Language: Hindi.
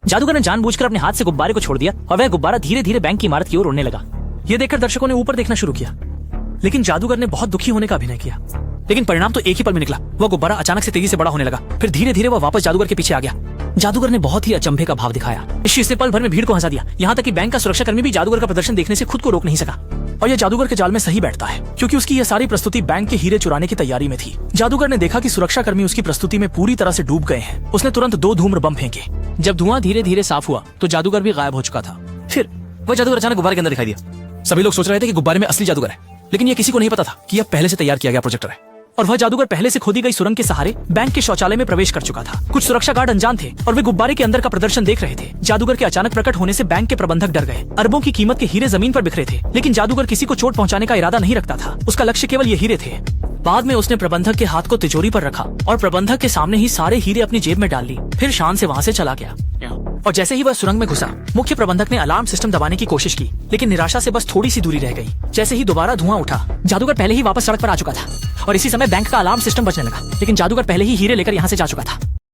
जादूगर ने जानबूझकर अपने हाथ से गुब्बारे को छोड़ दिया और वह गुब्बारा धीरे धीरे बैंक की इमारत की ओर उड़ने लगा। यह देखकर दर्शकों ने ऊपर देखना शुरू किया, लेकिन जादूगर ने बहुत दुखी होने का अभिनय किया। लेकिन परिणाम तो एक ही पल में निकला। वह गुब्बारा अचानक से तेजी से बड़ा होने लगा, फिर धीरे धीरे वह वापस जादूगर के पीछे आ गया। जादूगर ने बहुत ही अचंभे का भाव दिखाया। इस चीज ने पल भर में भीड़ को हंसा दिया, यहाँ तक कि बैंक का सुरक्षाकर्मी भी जादूगर का प्रदर्शन देखने से खुद को रोक नहीं सका। और यह जादूगर के जाल में सही बैठता है, क्योंकि उसकी यह सारी प्रस्तुति बैंक के हीरे चुराने की तैयारी में थी। जादूगर ने देखा कि सुरक्षाकर्मी उसकी प्रस्तुति में पूरी तरह से डूब गए हैं। उसने तुरंत 2 धूम्र बम फेंके। जब धुआं धीरे धीरे साफ हुआ तो जादूगर भी गायब हो चुका था। फिर वह जादूगर अचानक गुब्बारे के अंदर दिखाई दिया। सभी लोग सोच रहे थे कि गुब्बारे में असली जादूगर है, लेकिन यह किसी को नहीं पता था कि यह पहले से तैयार किया गया प्रोजेक्टर है। और वह जादूगर पहले से खोदी गई सुरंग के सहारे बैंक के शौचालय में प्रवेश कर चुका था। कुछ सुरक्षा गार्ड अनजान थे और वे गुब्बारे के अंदर का प्रदर्शन देख रहे थे। जादूगर के अचानक प्रकट होने से बैंक के प्रबंधक डर गए। अरबों की कीमत के हीरे जमीन पर बिखरे थे, लेकिन जादूगर किसी को चोट पहुंचाने का इरादा नहीं रखता था। उसका लक्ष्य केवल ये हीरे थे। बाद में उसने प्रबंधक के हाथ को तिजोरी पर रखा और प्रबंधक के सामने ही सारे हीरे अपनी जेब में डाल ली। फिर शान से वहाँ से चला गया। और जैसे ही वह सुरंग में घुसा, मुख्य प्रबंधक ने अलार्म सिस्टम दबाने की कोशिश की, लेकिन निराशा से बस थोड़ी सी दूरी रह गई। जैसे ही दोबारा धुआं उठा, जादूगर पहले ही वापस सड़क पर आ चुका था और इसी समय बैंक का अलार्म सिस्टम बजने लगा। लेकिन जादूगर पहले ही हीरे लेकर यहाँ से जा चुका था।